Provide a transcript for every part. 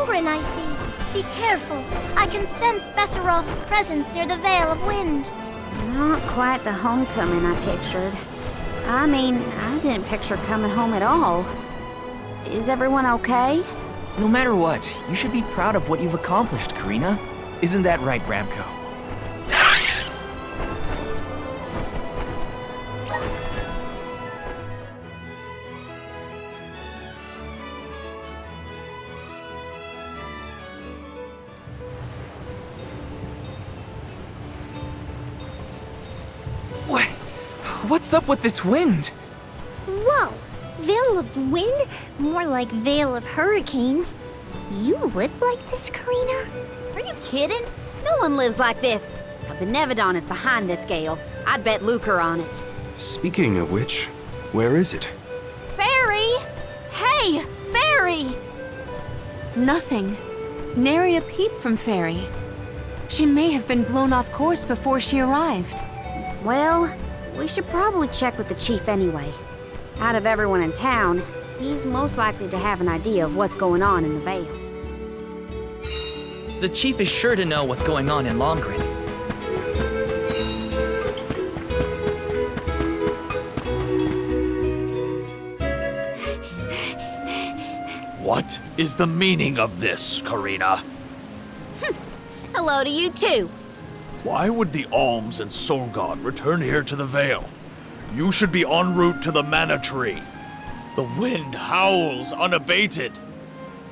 Longren, I see. Be careful. I can sense Besseroth's presence near the Veil of Wind. Not quite the homecoming I pictured. I mean, I didn't picture coming home at all. Is everyone okay? No matter what, you should be proud of what you've accomplished, Karina. Isn't that right, Ramco? What's up with this wind? Whoa! Veil of Wind? More like Veil of Hurricanes. You live like this, Karina? Are you kidding? No one lives like this. A Benevodon is behind this gale. I'd bet lucre on it. Speaking of which, where is it? Fairy! Hey, Fairy! Nothing. Nary a peep from Fairy. She may have been blown off course before she arrived. Well, we should probably check with the chief anyway. Out of everyone in town, he's most likely to have an idea of what's going on in the Vale. The chief is sure to know what's going on in Longren. What is the meaning of this, Karina? Hello to you too. Why would the Alms and Soul God return here to the Vale? You should be en route to the Mana Tree. The wind howls unabated.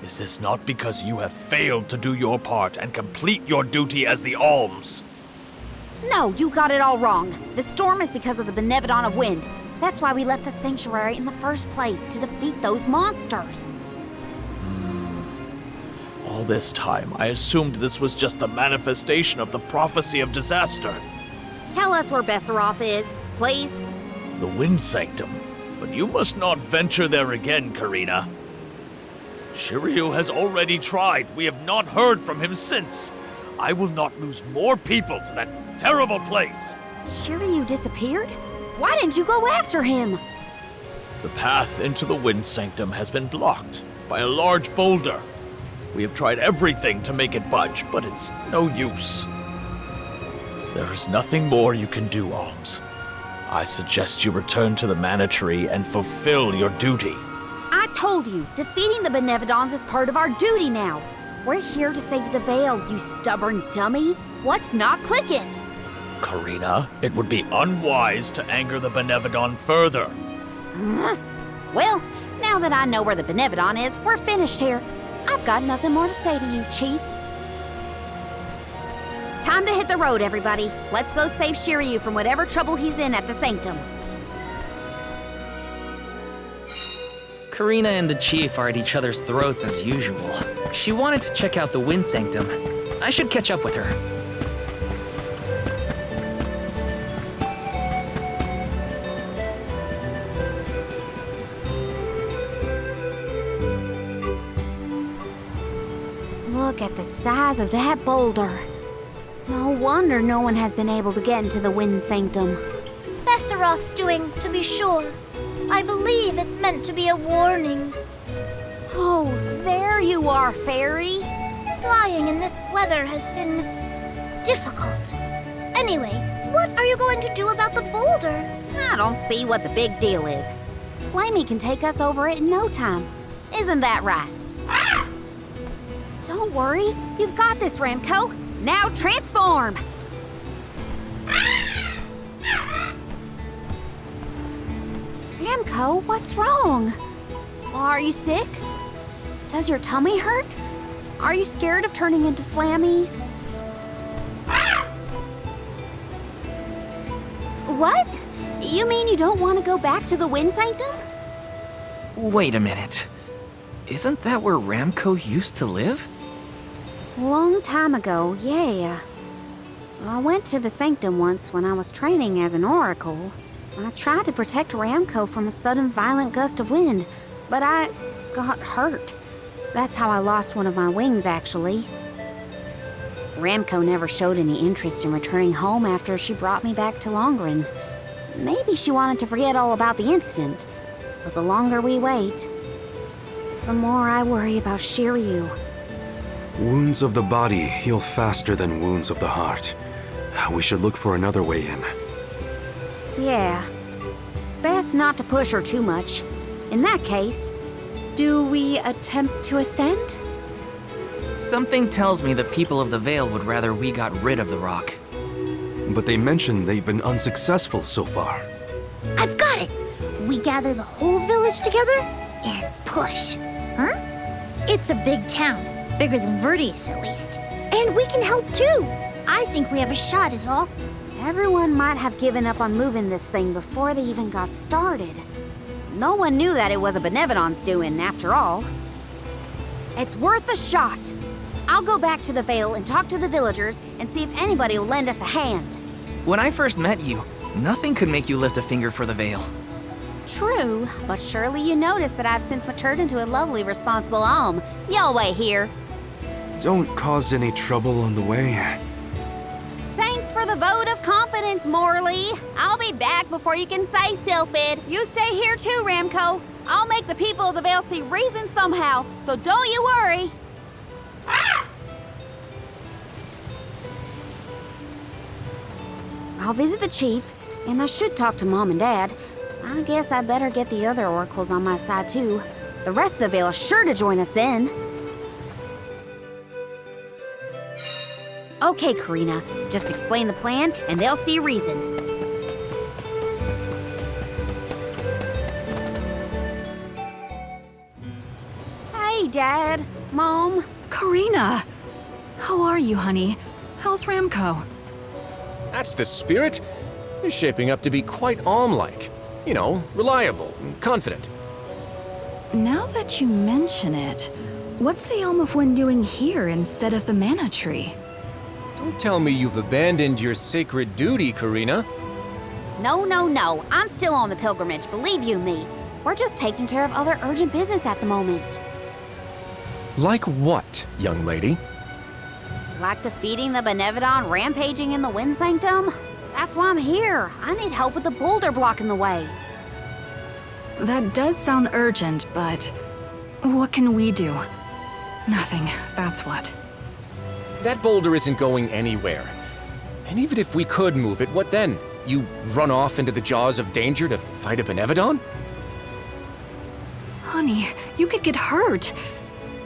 Is this not because you have failed to do your part and complete your duty as the Alms? No, you got it all wrong. The storm is because of the Benevodon of Wind. That's why we left the sanctuary in the first place, to defeat those monsters. All this time, I assumed this was just the manifestation of the prophecy of disaster. Tell us where Besseroth is, please. The Wind Sanctum. But you must not venture there again, Karina. Shiryu has already tried. We have not heard from him since. I will not lose more people to that terrible place. Shiryu disappeared? Why didn't you go after him? The path into the Wind Sanctum has been blocked by a large boulder. We have tried everything to make it budge, but it's no use. There is nothing more you can do, Alms. I suggest you return to the Mana Tree and fulfill your duty. I told you, defeating the Benevodons is part of our duty now. We're here to save the Vale, you stubborn dummy. What's not clicking? Karina, it would be unwise to anger the Benevodon further. Well, now that I know where the Benevodon is, we're finished here. I've got nothing more to say to you, Chief. Time to hit the road, everybody. Let's go save Shiryu from whatever trouble he's in at the Sanctum. Karina and the chief are at each other's throats as usual. She wanted to check out the Wind Sanctum. I should catch up with her. Look at the size of that boulder. No wonder no one has been able to get into the Wind Sanctum. Besseroth's doing, to be sure. I believe it's meant to be a warning. Oh, there you are, Fairy. Flying in this weather has been difficult. Anyway, what are you going to do about the boulder? I don't see what the big deal is. Flamey can take us over it in no time. Isn't that right? Don't worry, you've got this, Ramco. Now transform! Ramco, what's wrong? Are you sick? Does your tummy hurt? Are you scared of turning into Flammy? What? You mean you don't want to go back to the Wind Sanctum? Wait a minute. Isn't that where Ramco used to live? Long time ago, yeah. I went to the Sanctum once when I was training as an oracle. I tried to protect Ramco from a sudden violent gust of wind, but I got hurt. That's how I lost one of my wings, actually. Ramco never showed any interest in returning home after she brought me back to Longren. Maybe she wanted to forget all about the incident, but the longer we wait, the more I worry about Shiryu. Wounds of the body heal faster than wounds of the heart. We should look for another way in. Yeah. Best not to push her too much. In that case, Do we attempt to ascend? Something tells me the people of the Vale would rather we got rid of the rock. But they mentioned they've been unsuccessful so far. I've got it! We gather the whole village together and push. Huh? It's a big town. Bigger than Verdius, at least. And we can help too. I think we have a shot, is all. everyone might have given up on moving this thing before they even got started. No one knew that it was a Benevodon's doing, after all. It's worth a shot. I'll go back to the Vale and talk to the villagers and see if anybody will lend us a hand. When I first met you, nothing could make you lift a finger for the Vale. True, but surely you noticed that I've since matured into a lovely, responsible alm. Y'all wait here. Don't cause any trouble on the way. Thanks for the vote of confidence, Morley. I'll be back before you can say Sylphid. You stay here too, Ramco. I'll make the people of the Vale see reason somehow, so don't you worry. I'll visit the chief, and I should talk to Mom and Dad. I guess I better get the other oracles on my side too. The rest of the Vale is sure to join us then. Okay, Karina, just explain the plan and they'll see reason. Hey, Dad, Mom. Karina! How are you, honey? How's Ramco? That's the spirit. He's shaping up to be quite Alm-like. You know, reliable and confident. Now that you mention it, what's the Elm of Wind doing here instead of the Mana Tree? Don't tell me you've abandoned your sacred duty, Karina. No, no, no. I'm still on the pilgrimage, believe you me. We're just taking care of other urgent business at the moment. Like what, young lady? Like defeating the Benevodon rampaging in the Wind Sanctum? That's why I'm here. I need help with the boulder blocking the way. That does sound urgent, but what can we do? Nothing, that's what. That boulder isn't going anywhere. And even if we could move it, what then? You run off into the jaws of danger to fight a Benevodon? Honey, you could get hurt.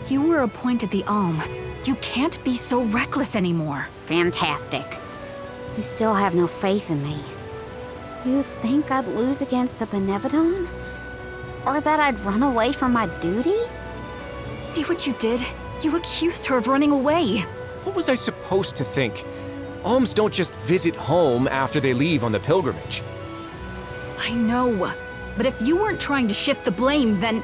You were appointed the Alm. You can't be so reckless anymore. Fantastic. You still have no faith in me. You think I'd lose against the Benevodon? Or that I'd run away from my duty? See what you did? You accused her of running away. What was I supposed to think? Alms don't just visit home after they leave on the pilgrimage. I know, but if you weren't trying to shift the blame, then...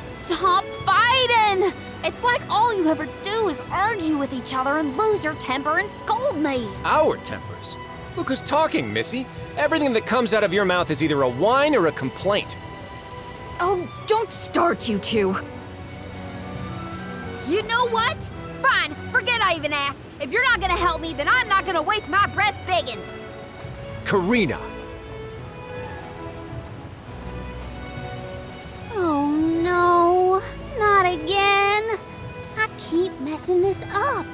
Stop fighting! It's like all you ever do is argue with each other and lose your temper and scold me. Our tempers? Look who's talking, Missy. Everything that comes out of your mouth is either a whine or a complaint. Oh, don't start, you two. You know what? Fine, forget I even asked. If you're not gonna help me, then I'm not gonna waste my breath begging. Karina! Oh no, not again. I keep messing this up.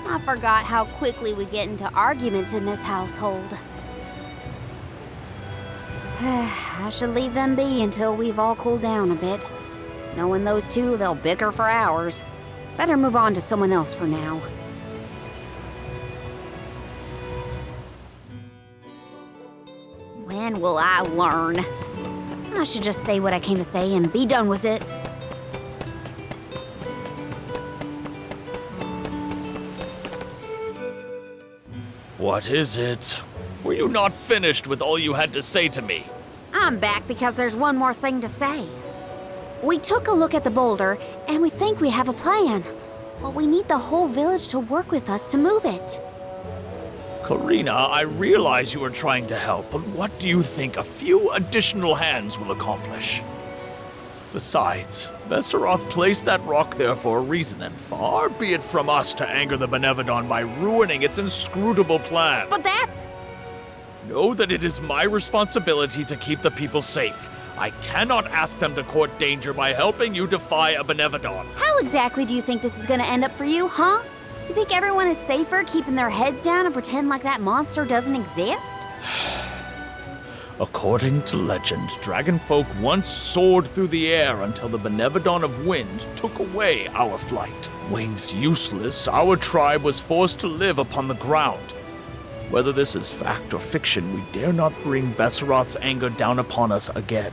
I forgot how quickly we get into arguments in this household. I should leave them be until we've all cooled down a bit. Knowing those two, they'll bicker for hours. Better move on to someone else for now. When will I learn? I should just say what I came to say and be done with it. What is it? Were you not finished with all you had to say to me? I'm back because there's one more thing to say. We took a look at the boulder, and we think we have a plan. But we need the whole village to work with us to move it. Karina, I realize you are trying to help, but what do you think a few additional hands will accomplish? Besides, Vesseroth placed that rock there for a reason, and far be it from us to anger the Benevodon by ruining its inscrutable plans. But that's... Know that it is my responsibility to keep the people safe. I cannot ask them to court danger by helping you defy a Benevodon. How exactly do you think this is gonna end up for you, huh? You think everyone is safer keeping their heads down and pretend like that monster doesn't exist? According to legend, dragonfolk once soared through the air until the Benevodon of Wind took away our flight. Wings useless, our tribe was forced to live upon the ground. Whether this is fact or fiction, we dare not bring Besseroth's anger down upon us again.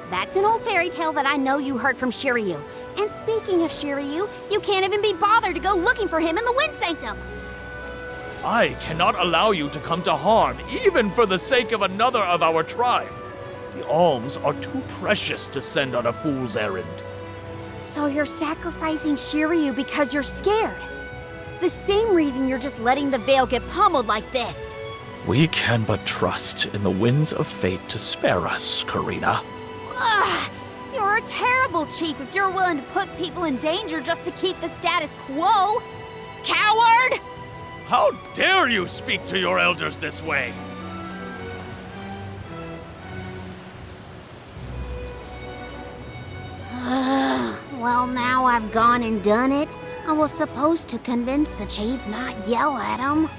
That's an old fairy tale that I know you heard from Shiryu. And speaking of Shiryu, you can't even be bothered to go looking for him in the Wind Sanctum. I cannot allow you to come to harm, even for the sake of another of our tribe. The alms are too precious to send on a fool's errand. So you're sacrificing Shiryu because you're scared. The same reason you're just letting the Veil get pummeled like this. We can but trust in the winds of fate to spare us, Karina. Ugh! You're a terrible chief if you're willing to put people in danger just to keep the status quo. Coward! How dare you speak to your elders this way? Well, now I've gone and done it. I was supposed to convince the chief, not yell at him.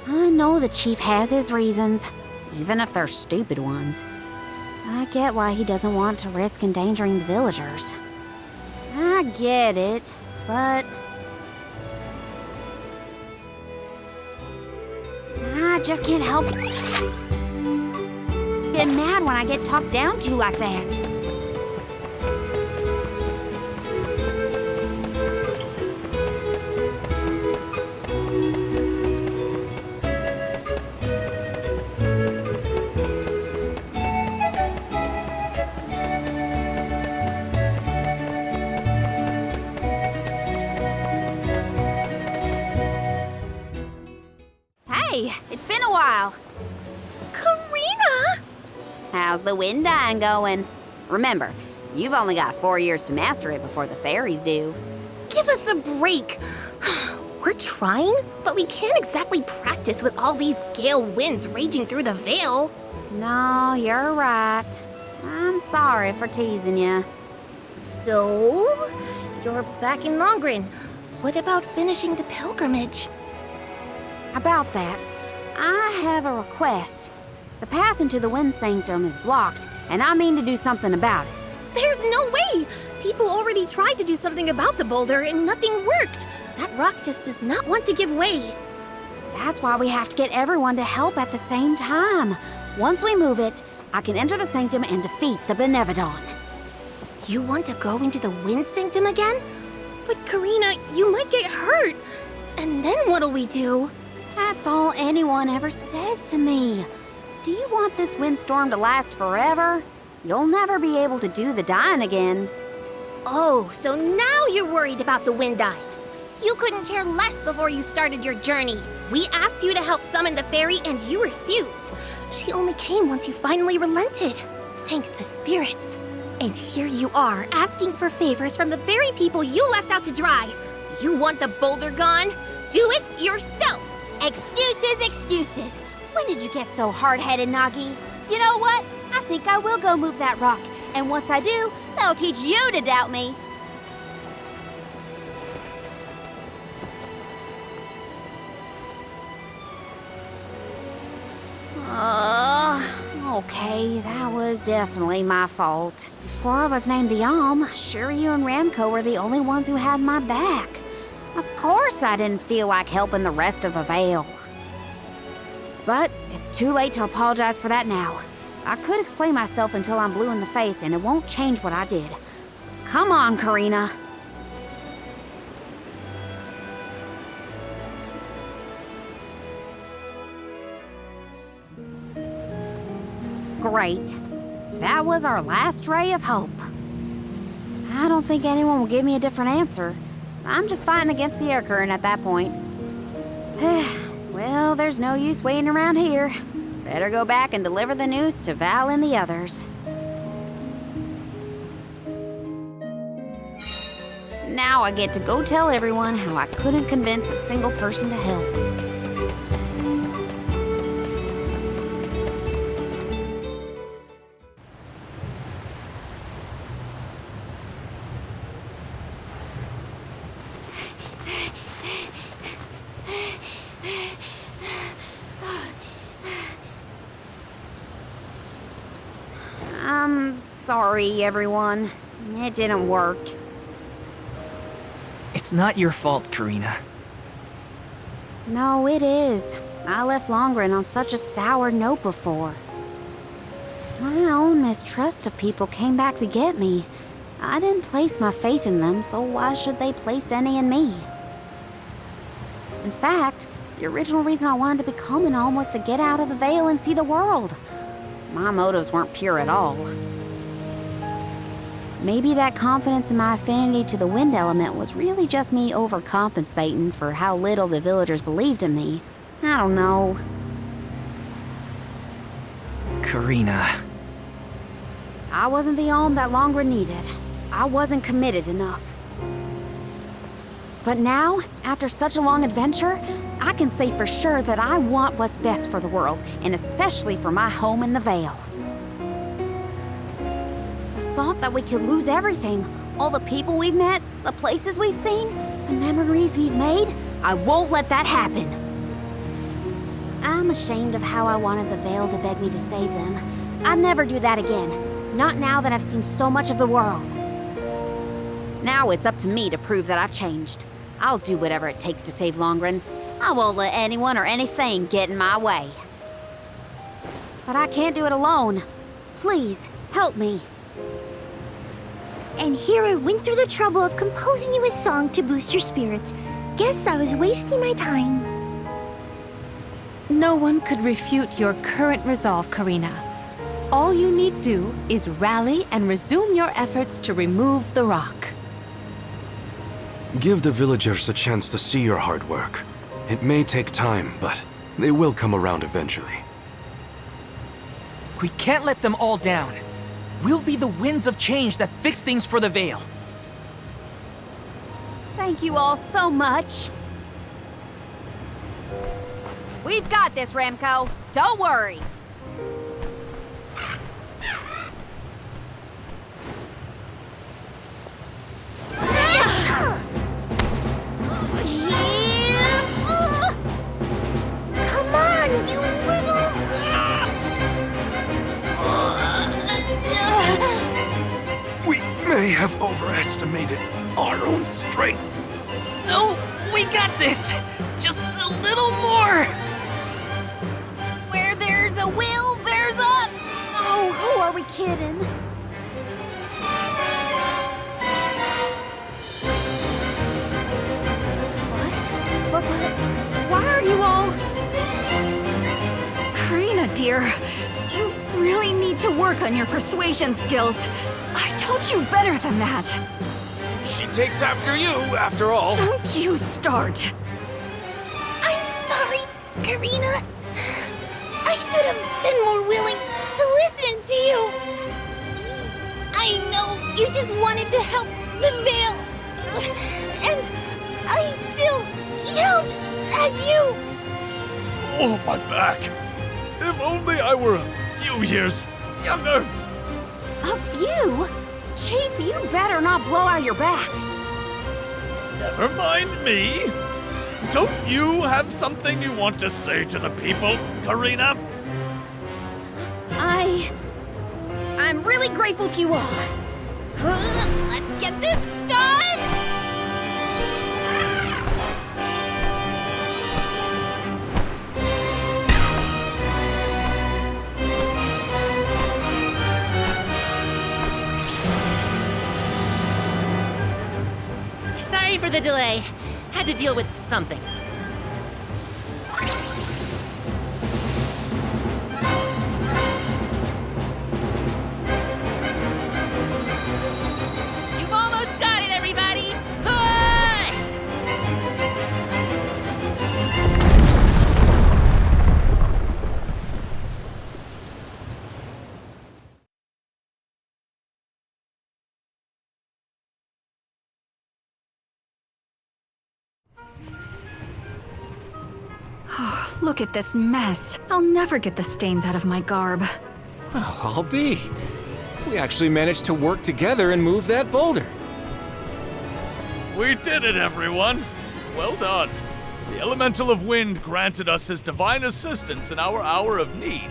I know the chief has his reasons, even if they're stupid ones. I get why he doesn't want to risk endangering the villagers. I get it, but I just can't help getting mad when I get talked down to like that. Hey, it's been a while. Karina! How's the wind dying going? Remember, you've only got 4 years to master it before the fairies do. Give us a break. We're trying, but we can't exactly practice with all these gale winds raging through the Veil. No, you're right. I'm sorry for teasing you. So, you're back in Longren. What about finishing the pilgrimage? About that, I have a request. The path into the Wind Sanctum is blocked, and I mean to do something about it. There's no way! People already tried to do something about the boulder and nothing worked. That rock just does not want to give way. That's why we have to get everyone to help at the same time. Once we move it, I can enter the sanctum and defeat the Benevodon. You want to go into the Wind Sanctum again? But Karina, you might get hurt. And then what'll we do? That's all anyone ever says to me. Do you want this windstorm to last forever? You'll never be able to do the dying again. Oh, so now you're worried about the wind dying. You couldn't care less before you started your journey. We asked you to help summon the fairy and you refused. She only came once you finally relented. Thank the spirits. And here you are, asking for favors from the very people you left out to dry. You want the boulder gone? Do it yourself! Excuses, excuses. When did you get so hard-headed, Nagi? You know what? I think I will go move that rock. And once I do, that'll teach you to doubt me. Okay, that was definitely my fault. Before I was named the Alm, Shiryu and Ramco were the only ones who had my back. Of course I didn't feel like helping the rest of the Veil. But it's too late to apologize for that now. I could explain myself until I'm blue in the face, and it won't change what I did. Come on, Karina. Great. That was our last ray of hope. I don't think anyone will give me a different answer. I'm just fighting against the air current at that point. Well, there's no use waiting around here. Better go back and deliver the news to Val and the others. Now I get to go tell everyone how I couldn't convince a single person to help. sorry, everyone. It didn't work. It's not your fault, Karina. No, it is. I left Longren on such a sour note before. My own mistrust of people came back to get me. I didn't place my faith in them, so why should they place any in me? In fact, the original reason I wanted to become an Alm was to get out of the Veil and see the world. My motives weren't pure at all. Maybe that confidence in my affinity to the wind element was really just me overcompensating for how little the villagers believed in me. I don't know. Karina. I wasn't the Alm that Longren needed. I wasn't committed enough. But now, after such a long adventure, I can say for sure that I want what's best for the world, and especially for my home in the Vale. The thought that we could lose everything, all the people we've met, the places we've seen, the memories we've made, I won't let that happen. I'm ashamed of how I wanted the Vale to beg me to save them. I'd never do that again. Not now that I've seen so much of the world. Now it's up to me to prove that I've changed. I'll do whatever it takes to save Longren. I won't let anyone or anything get in my way. But I can't do it alone. Please, help me. And here I went through the trouble of composing you a song to boost your spirits. Guess I was wasting my time. No one could refute your current resolve, Karina. All you need do is rally and resume your efforts to remove the rock. Give the villagers a chance to see your hard work. It may take time, but they will come around eventually. We can't let them all down. We'll be the winds of change that fix things for the Vale. Thank you all so much. We've got this, Remco. Don't worry. Come on, you little... We may have overestimated our own strength. No, we got this! Just a little more! Where there's a will, there's a... Oh, who are we kidding? What? Why are you all... Karina, dear, you really need to work on your persuasion skills. I told you better than that. She takes after you, after all. Don't you start. I'm sorry, Karina. I should have been more willing to listen to you. I know you just wanted to help the Vale. And I still yelled at you. Oh, my back. If only I were a few years younger. A few? Chief, you better not blow out your back. Never mind me. Don't you have something you want to say to the people, Karina? I'm really grateful to you all. Let's get this done! Sorry for the delay. Had to deal with something. You've almost got it, everybody! Push! Look at this mess. I'll never get the stains out of my garb. Well, I'll be. We actually managed to work together and move that boulder. We did it, everyone. Well done. The Elemental of Wind granted us his divine assistance in our hour of need.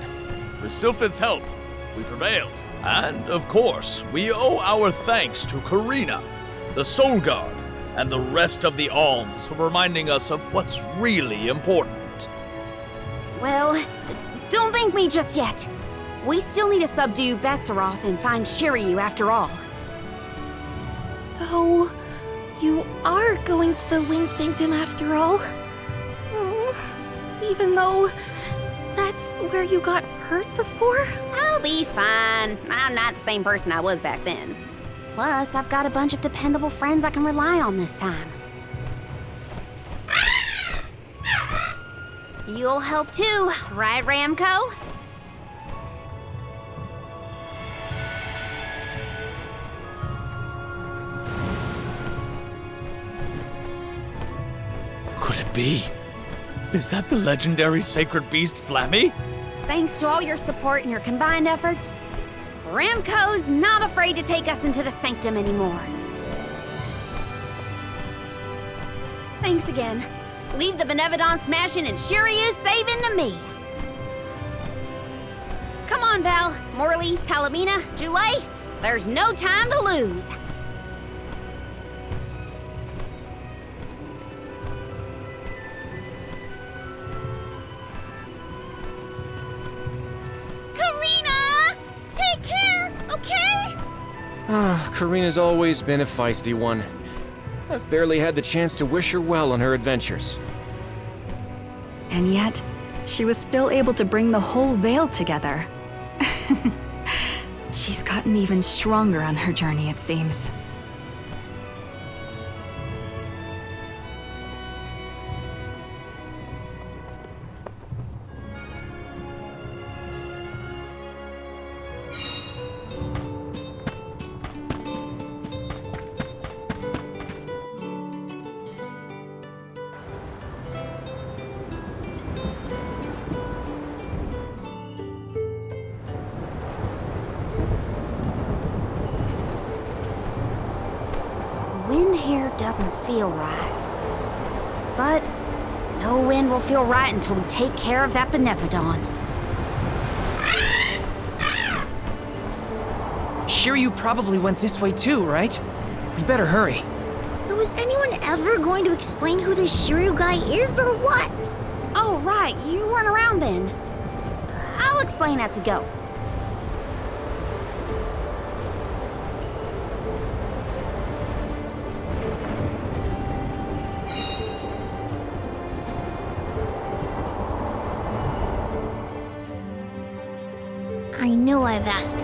With Sylphid's help, we prevailed. And, of course, we owe our thanks to Karina, the Soul Guard, and the rest of the Alms for reminding us of what's really important. Well, don't thank me just yet. We still need to subdue Besseroth and find Shiryu after all. So, you are going to the Wind Sanctum after all? Oh, even though that's where you got hurt before? I'll be fine. I'm not the same person I was back then. Plus, I've got a bunch of dependable friends I can rely on this time. You'll help too, right, Ramco? Could it be? Is that the legendary sacred beast Flammy? Thanks to all your support and your combined efforts, Ramco's not afraid to take us into the Sanctum anymore. Thanks again. Leave the Benevodon smashing and Shiryu saving to me. Come on, Val, Morley, Palomina, Joulet. There's no time to lose. Karina! Take care, okay? Karina's always been a feisty one. I've barely had the chance to wish her well on her adventures. And yet, she was still able to bring the whole Vale together. She's gotten even stronger on her journey, it seems. Wind here doesn't feel right. But no wind will feel right until we take care of that Benevodon. Shiryu probably went this way too, right? We better hurry. So is anyone ever going to explain who this Shiryu guy is or what? Oh, right, you weren't around then. I'll explain as we go. I know I've asked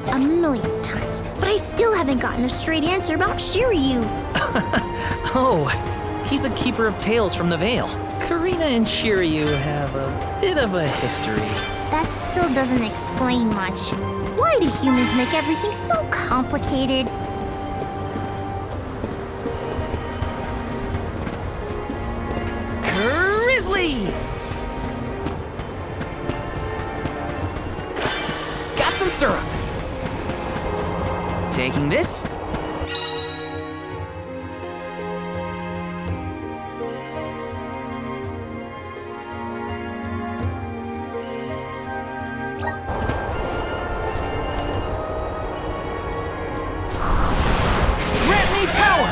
a million times, but I still haven't gotten a straight answer about Shiryu. Oh, he's a keeper of tales from the Vale. Karina and Shiryu have a bit of a history. That still doesn't explain much. Why do humans make everything so complicated? Grizzly! Got some syrup. Taking this. Grant me power!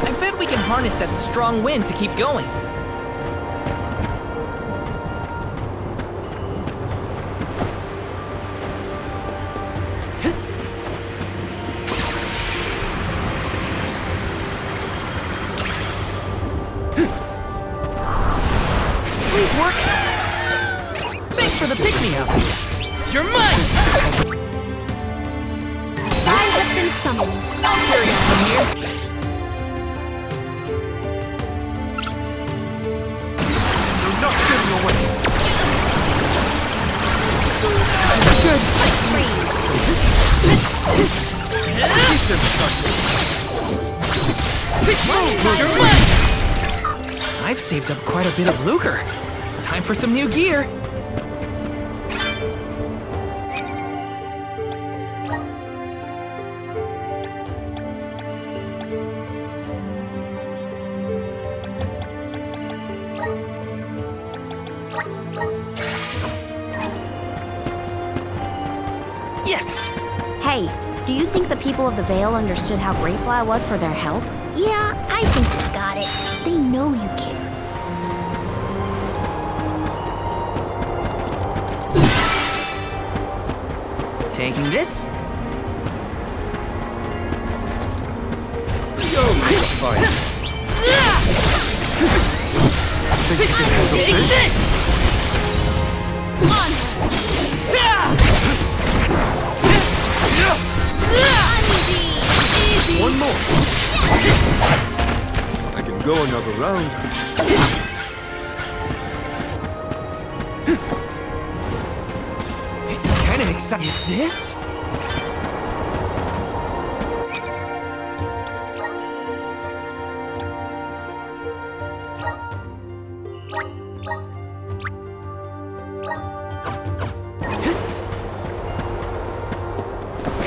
I bet we can harness that strong wind to keep going. Please work. Thanks for the pick-me-up. You're mine! I have been summoned. I'll carry it from here. You're not getting away. Good. You're mine! I've saved up quite a bit of lucre. Time for some new gear. Hey, do you think the people of the Vale understood how grateful I was for their help? Yeah, I think they got it. They know you care. Taking this? Fine. Take this! One more. I can go another round. This is kind of exciting. Is this?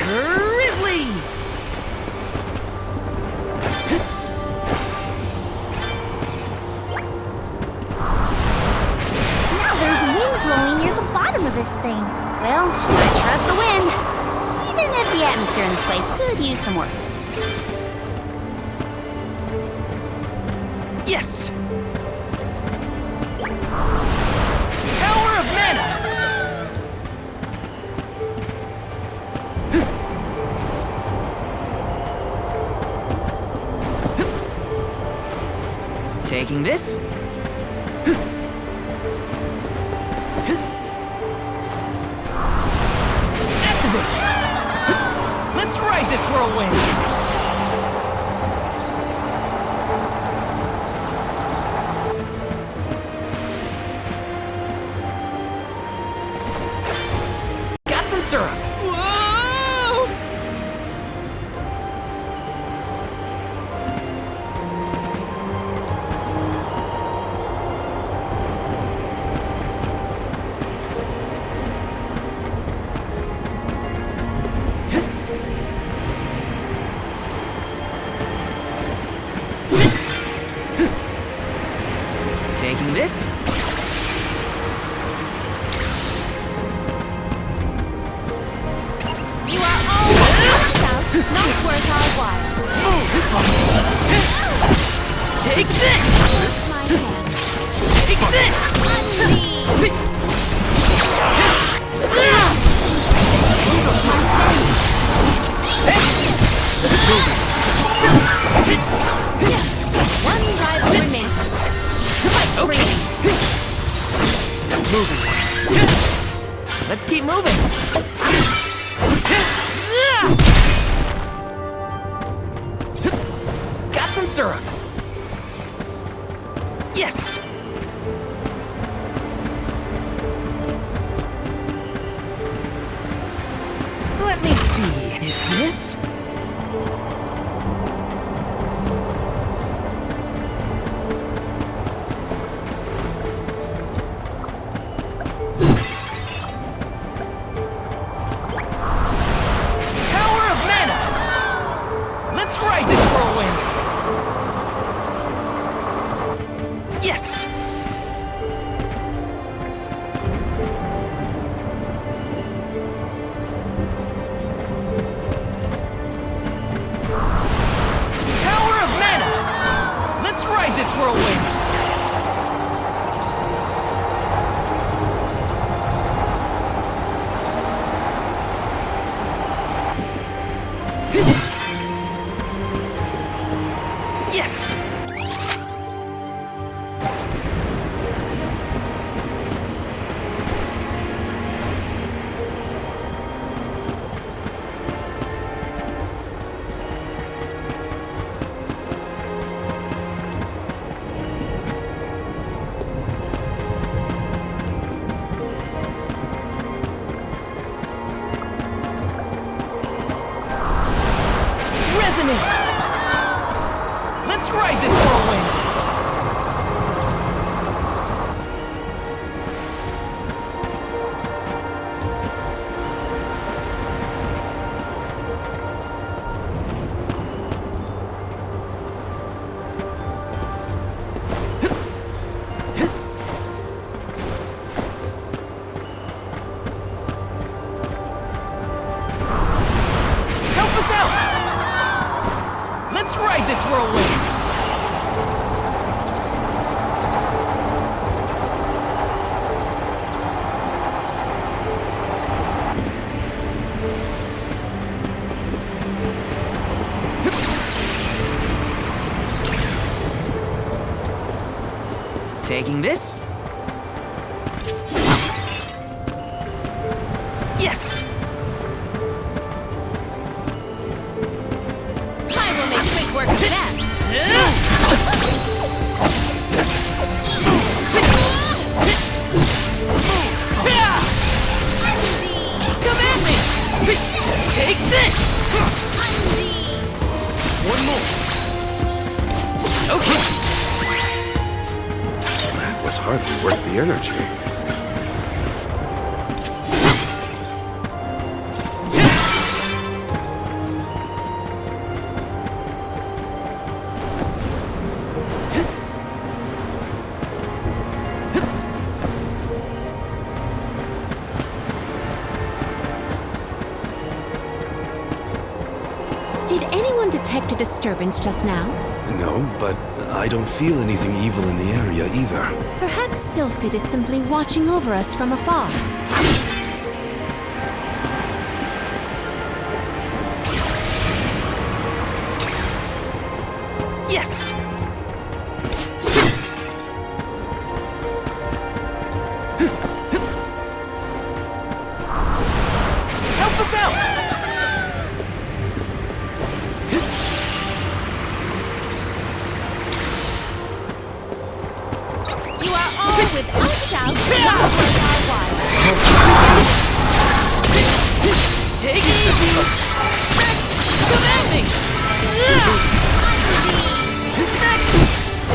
Grizzly! Now there's wind blowing near the bottom of this thing. Well, I trust the wind. Even if the atmosphere in this place could use some work. Yes! Power of mana! Taking this? Activate! Let's ride this whirlwind! Got some syrup! Whoa! Taking this? You are all not worth our while. Take this! My hand. Take this! One rival remains. Okay. Let's keep moving. Got some syrup. Yes. Let me see. Is this? Power of mana! Let's ride this whirlwind! Yes! Power of mana! Let's ride this whirlwind! Yes! Taking this? Yes! I will make quick work of that. Come at me! Take this! One more. Okay. That was hardly worth the energy. Did anyone detect a disturbance just now? No, but I don't feel anything evil in the area either. Perhaps Sylphid is simply watching over us from afar. Yes! Help us out! You are all without doubt not worth our while. Take it easy! Come at me!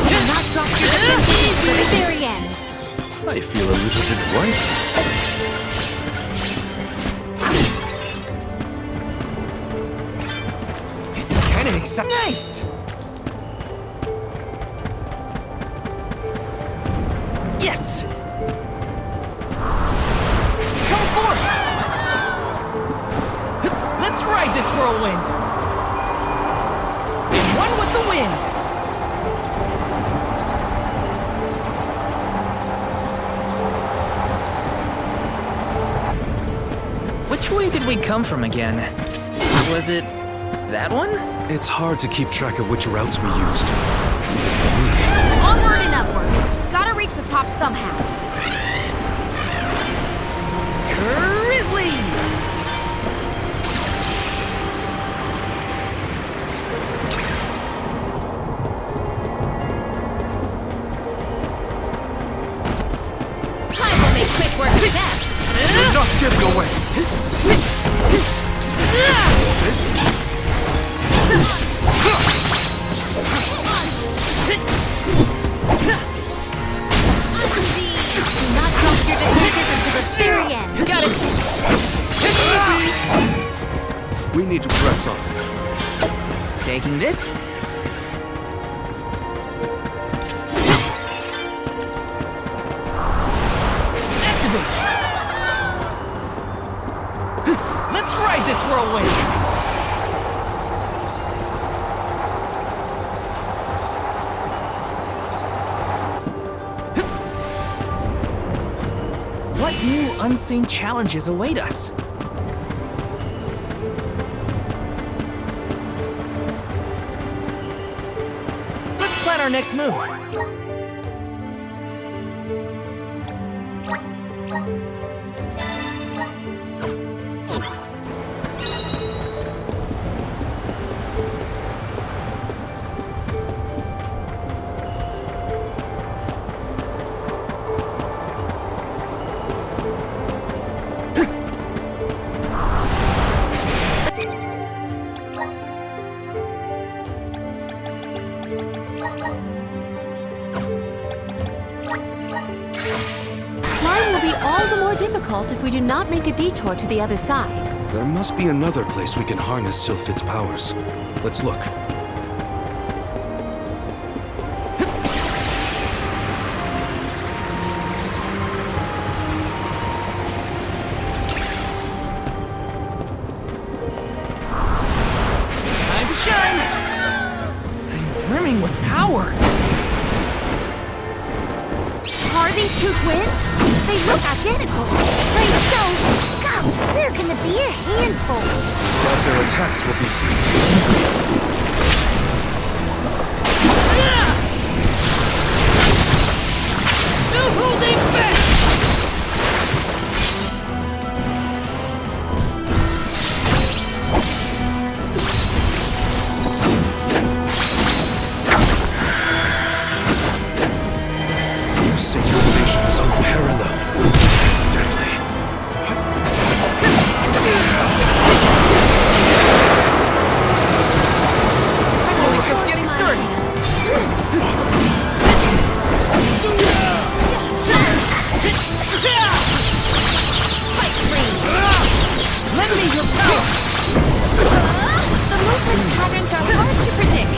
Do not drop your defenses to the very end. I feel a little bit wiser. This is kind of exciting. Nice! Yes! Come forth! Let's ride this whirlwind! And one with the wind! Which way did we come from again? Was it that one? It's hard to keep track of which routes we used. Onward and upward. Gotta reach the top somehow. Grizzly! I will make quick work of that. You're not getting away! Do not drop your defenses until the very end. Got it! We need to press on. Taking this? Activate! Let's ride this whirlwind! What new unseen challenges await us? Let's plan our next move. Climb will be all the more difficult if we do not make a detour to the other side. There must be another place we can harness Sylphid's powers. Let's look. Time to shine! I'm brimming with power. Are these two twins? They look identical. Like so, God, they're gonna be a handful. Doubt their attacks will be seen. synchronization is unparalleled. Deadly. I'm only just getting started. Lend me your power. The movement patterns are hard to predict.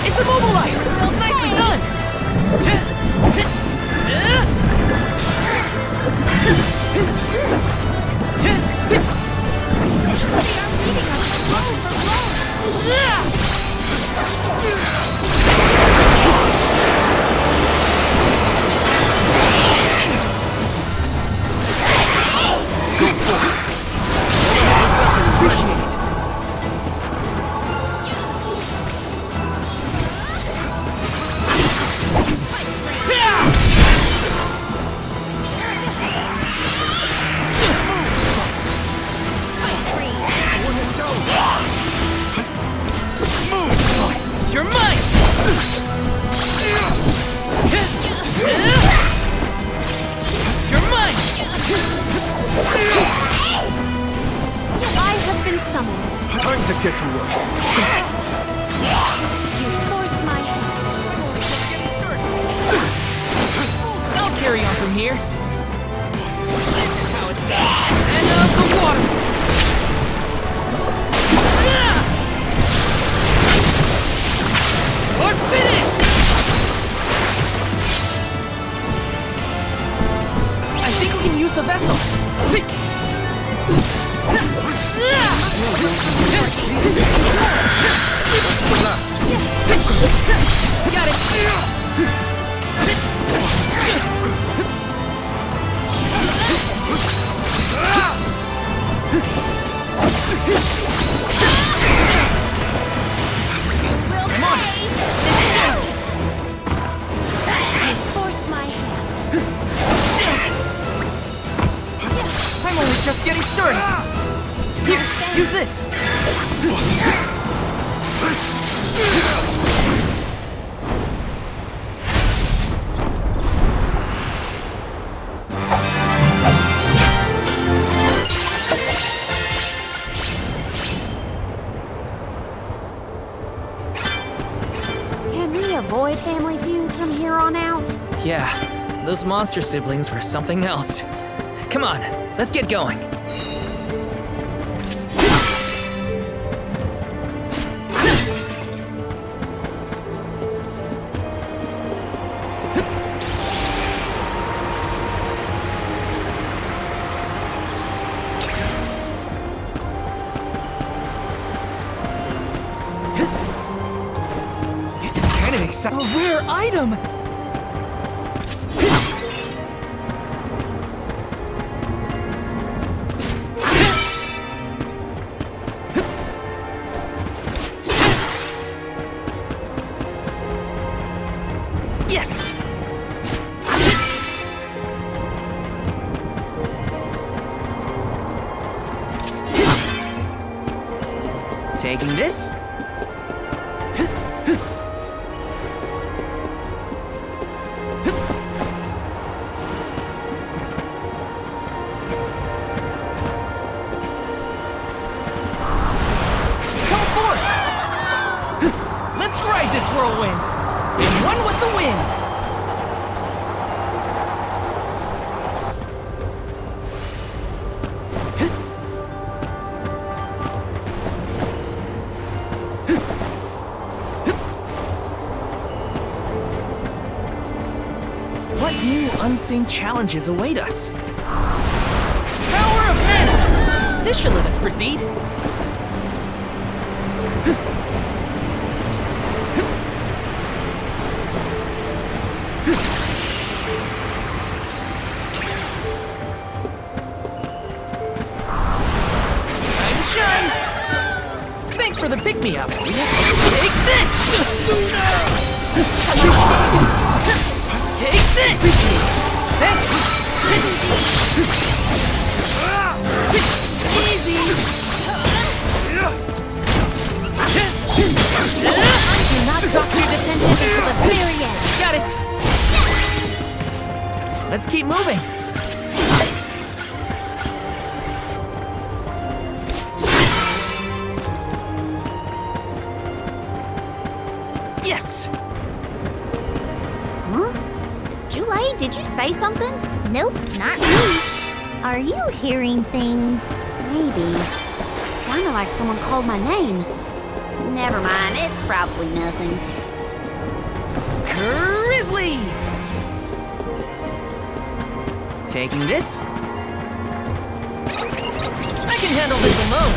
It's immobilized. Nicely done. Appreciate it. You're mine! You're mine! I have been summoned. Time to get to work. You force my hand. I'll carry on from here. This is how it's done. And out the water! Or finish! I think we can use the vessel. Got it. Come on. You force my hand. I'm only just getting started. Here, use this. Can we avoid family feuds from here on out? Yeah, those monster siblings were something else. Come on, let's get going. This is kind of exciting. A rare item! Yes! Taking this. Come forth! Let's ride this whirlwind! And run with the wind! What new unseen challenges await us? Power of mana! This should let us proceed. Time to shine! Thanks for the pick-me-up. Take this! Take this! Thanks! Easy! drop your defenses until the very end. Got it! Let's keep moving. Yes! Huh? Jule, did you say something? Nope, not me. Are you hearing things? Maybe. Sounded like someone called my name. Never mind, it's probably nothing. Grizzly! Taking this? I can handle this alone.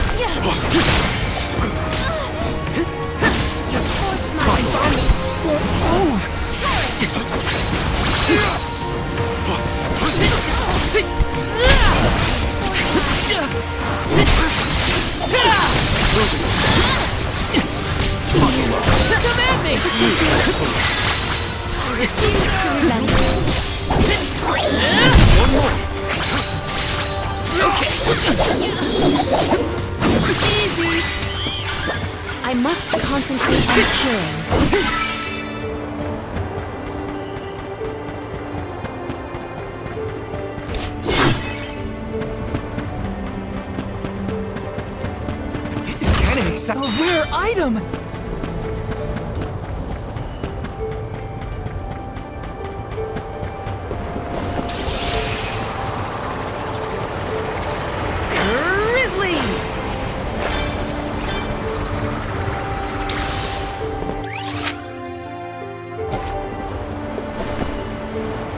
Your force must Move! Come at me! Okay. easy. I must concentrate on curing. This is kind of exciting. A rare item! Grizzly!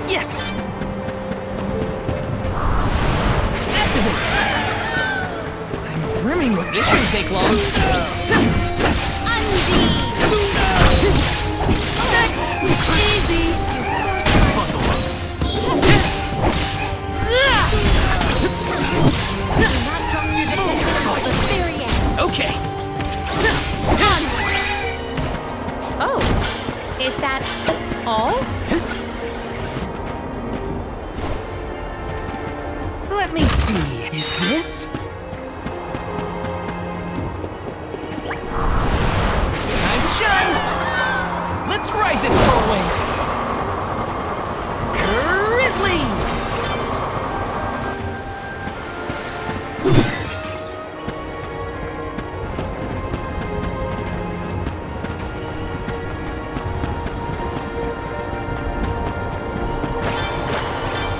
Yes! Activate! I'm brimming with this shouldn't take long. Next! Easy. Okay. Oh, is that all? Let me see. Is this? Time to shine! Let's ride this whirlwind! Grizzly!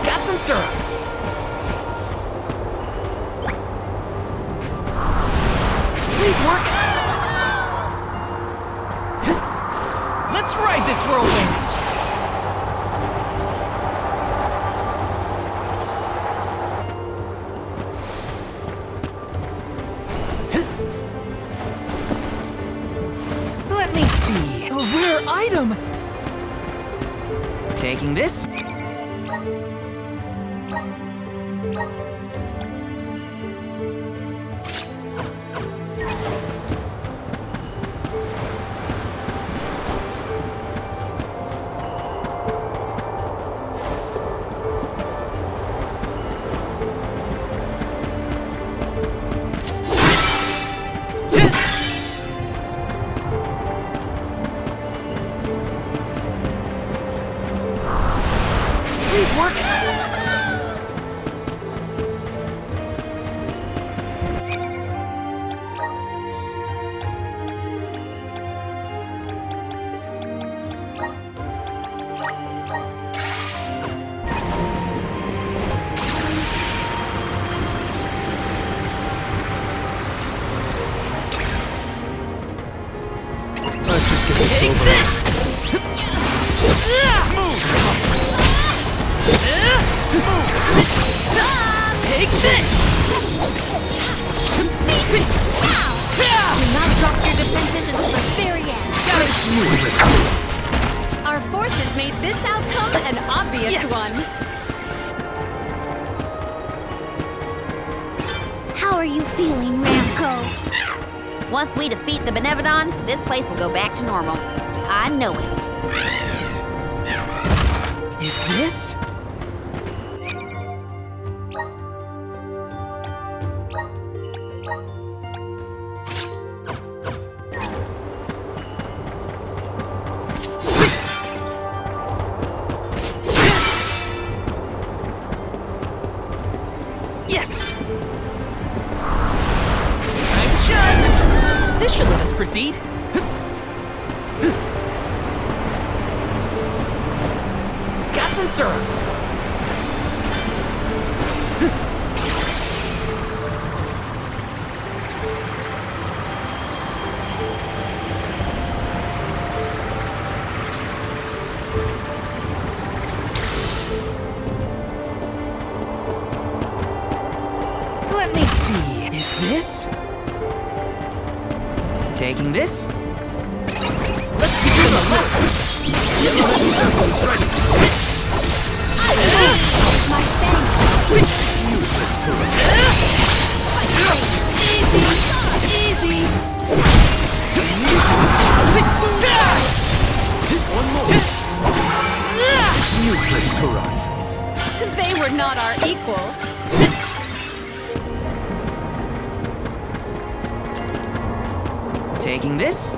Got some syrup. Please work. Let's ride this whirlwind. Let me see. A rare item. Taking this. Please work. Let's just get this Take over this! Take this! Do not drop your defenses until the very end. Our forces made this outcome an obvious Yes. one. How are you feeling, Ramco? Once we defeat the Benevodon, this place will go back to normal. I know it. Is this? This should let us proceed. Got some syrup. Let me see. Is this? Taking this? Let's give him a lesson. Easy. Useless to run. They were not our equal. Taking this?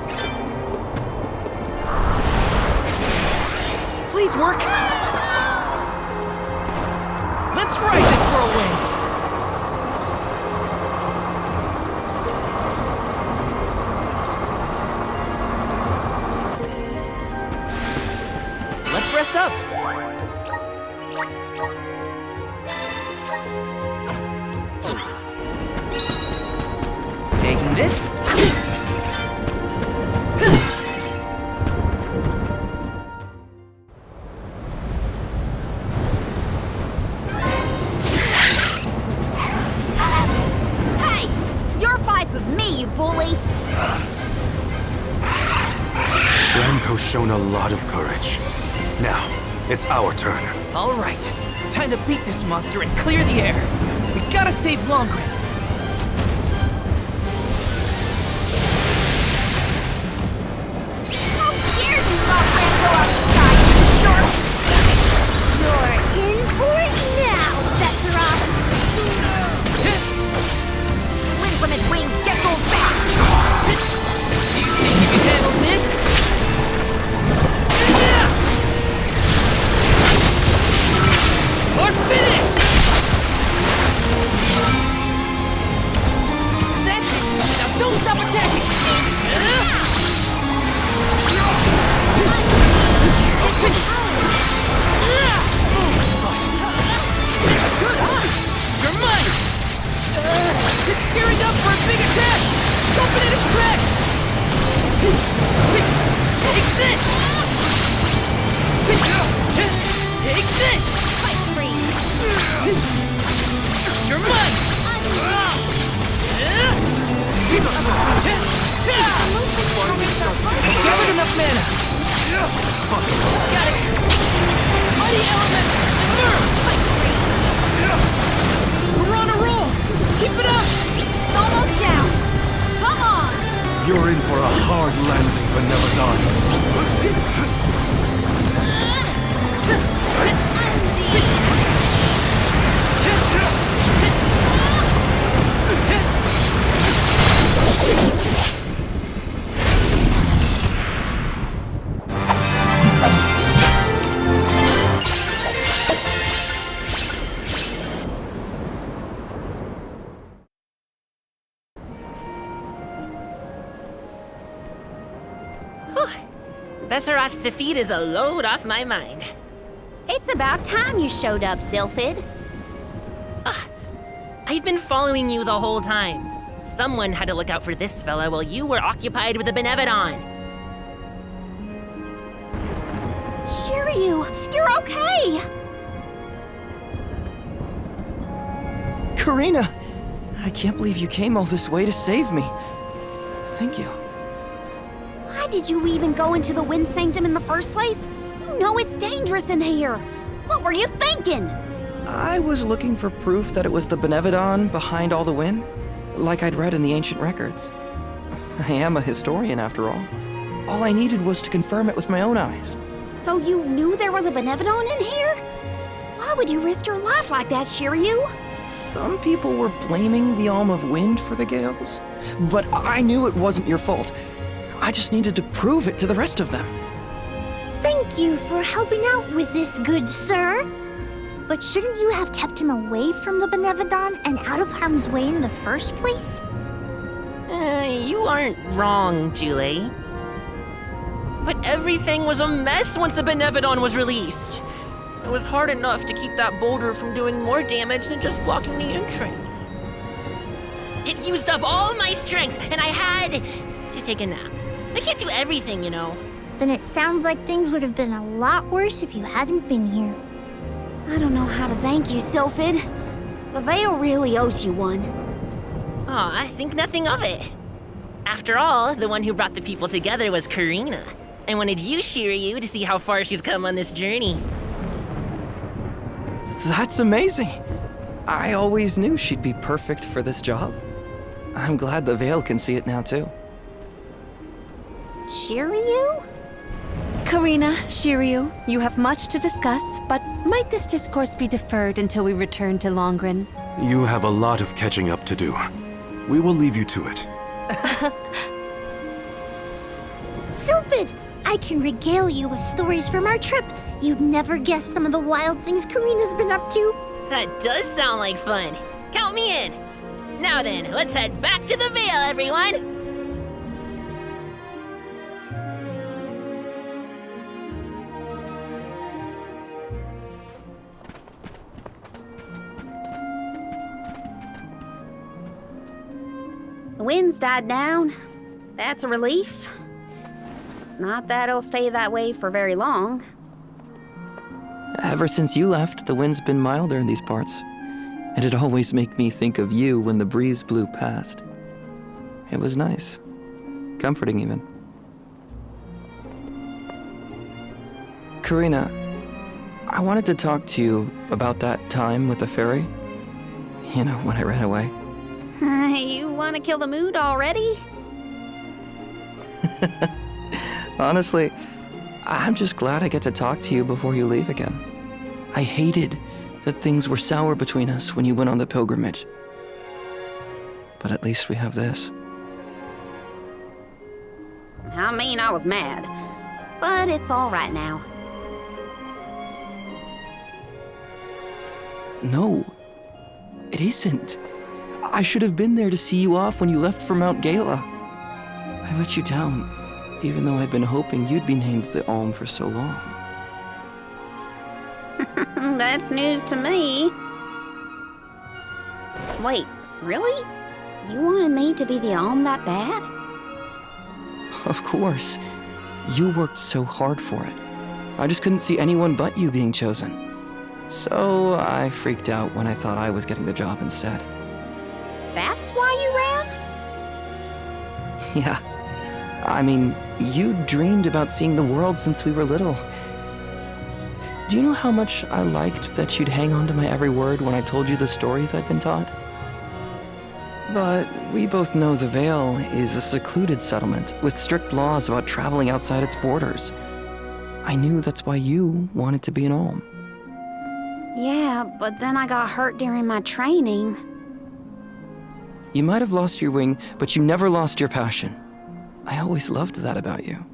Please work. Let's ride this whirlwind. Let's rest up. Taking this? Hey! Your fight's with me, you bully! Ramco's shown a lot of courage. Now, it's our turn. All right, time to beat this monster and clear the air. We gotta save Longgrip. How dare you knock Rambo out of the sky, you short! You're in for it now, Vesseroth! Wind from its wings gets so fast! Do you think you can handle this? Or finish! That's it! Now don't stop attacking! Good, huh? You're mine! It's gearing up for a big attack! Stop it in its tracks! Take this! Take this! Fight freeze! You're mine! Gathered enough mana! Got it! Mighty element! Immerse! Fight freeze! We're on a roll! Keep it up! Almost down! Come on! You're in for a hard landing, Benevodon. Vesseroth's defeat is a load off my mind. It's about time you showed up, Sylphid. I've been following you the whole time. Someone had to look out for this fella while you were occupied with the Benevodon. Shiryu, you're okay! Karina! I can't believe you came all this way to save me. Thank you. Why did you even go into the Wind Sanctum in the first place? You know it's dangerous in here. What were you thinking? I was looking for proof that it was the Benevodon behind all the wind, like I'd read in the ancient records. I am a historian, after all. All I needed was to confirm it with my own eyes. So you knew there was a Benevodon in here? Why would you risk your life like that, Shiryu? Some people were blaming the Alm of Wind for the gales, but I knew it wasn't your fault. I just needed to prove it to the rest of them. Thank you for helping out with this, good sir. But shouldn't you have kept him away from the Benevodon and out of harm's way in the first place? You aren't wrong, Julie. But everything was a mess once the Benevodon was released. It was hard enough to keep that boulder from doing more damage than just blocking the entrance. It used up all my strength, and I had to take a nap. I can't do everything, you know. Then it sounds like things would have been a lot worse if you hadn't been here. I don't know how to thank you, Sylphid. The Veil really owes you one. Aw, I think nothing of it. After all, the one who brought the people together was Karina. I wanted you, Shiryu, to see how far she's come on this journey. That's amazing. I always knew she'd be perfect for this job. I'm glad the Veil can see it now, too. Shiryu? Karina, Shiryu, you have much to discuss, but might this discourse be deferred until we return to Longren? You have a lot of catching up to do. We will leave you to it. Sylphid, I can regale you with stories from our trip. You'd never guess some of the wild things Karina's been up to. That does sound like fun. Count me in. Now then, let's head back to the Veil, everyone. The wind's died down. That's a relief. Not that it'll stay that way for very long. Ever since you left, the wind's been milder in these parts. And it always made me think of you when the breeze blew past. It was nice. Comforting, even. Karina, I wanted to talk to you about that time with the fairy. You know, when I ran away. You want to kill the mood already? Honestly, I'm just glad I get to talk to you before you leave again. I hated that things were sour between us when you went on the pilgrimage. But at least we have this. I mean, I was mad. But it's all right now. No, it isn't. I should have been there to see you off when you left for Mount Gala. I let you down, even though I'd been hoping you'd be named the Alm for so long. That's news to me. Wait, really? You wanted me to be the Alm that bad? Of course. You worked so hard for it. I just couldn't see anyone but you being chosen. So I freaked out when I thought I was getting the job instead. That's why you ran? Yeah. I mean, you dreamed about seeing the world since we were little. Do you know how much I liked that you'd hang on to my every word when I told you the stories I'd been taught? But we both know the Veil is a secluded settlement with strict laws about traveling outside its borders. I knew that's why you wanted to be an Alm. Yeah, but then I got hurt during my training. You might have lost your wing, but you never lost your passion. I always loved that about you.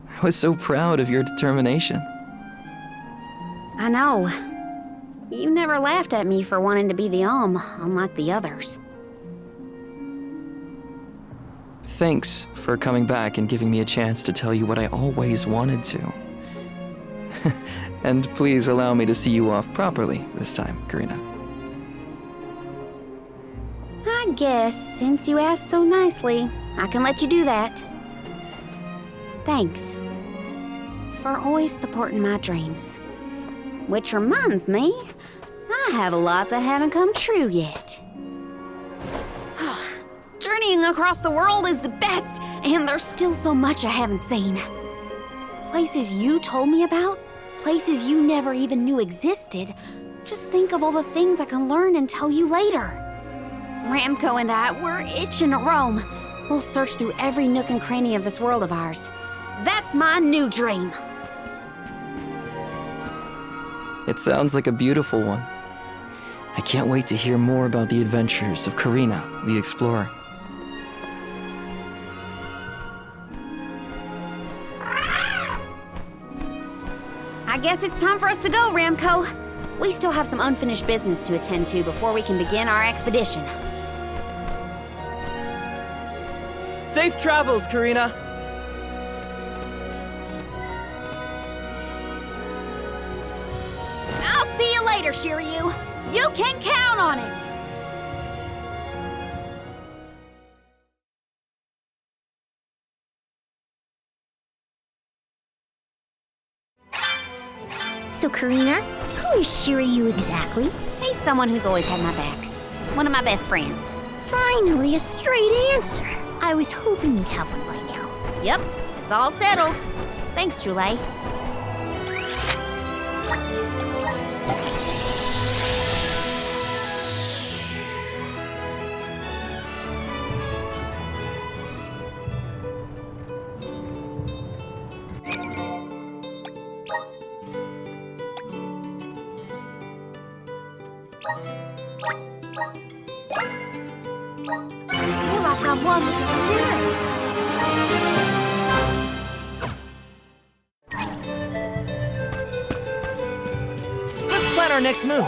I was so proud of your determination. I know. You never laughed at me for wanting to be the Alm, unlike the others. Thanks for coming back and giving me a chance to tell you what I always wanted to. And please allow me to see you off properly this time, Karina. I guess, since you asked so nicely, I can let you do that. Thanks. For always supporting my dreams. Which reminds me, I have a lot that haven't come true yet. Journeying across the world is the best, and there's still so much I haven't seen. Places you told me about, places you never even knew existed. Just think of all the things I can learn and tell you later. Ramco and I, we're itching to roam. We'll search through every nook and cranny of this world of ours. That's my new dream. It sounds like a beautiful one. I can't wait to hear more about the adventures of Karina, the explorer. I guess it's time for us to go, Ramco. We still have some unfinished business to attend to before we can begin our expedition. Safe travels, Karina. I'll see you later, Shiryu. You can count on it. So, Karina, who is Shiryu exactly? He's someone who's always had my back. One of my best friends. Finally, a straight answer. I was hoping you'd have one by now. Yep, it's all settled. Thanks, Julie. I feel like I've won with the spirits. Let's plan our next move.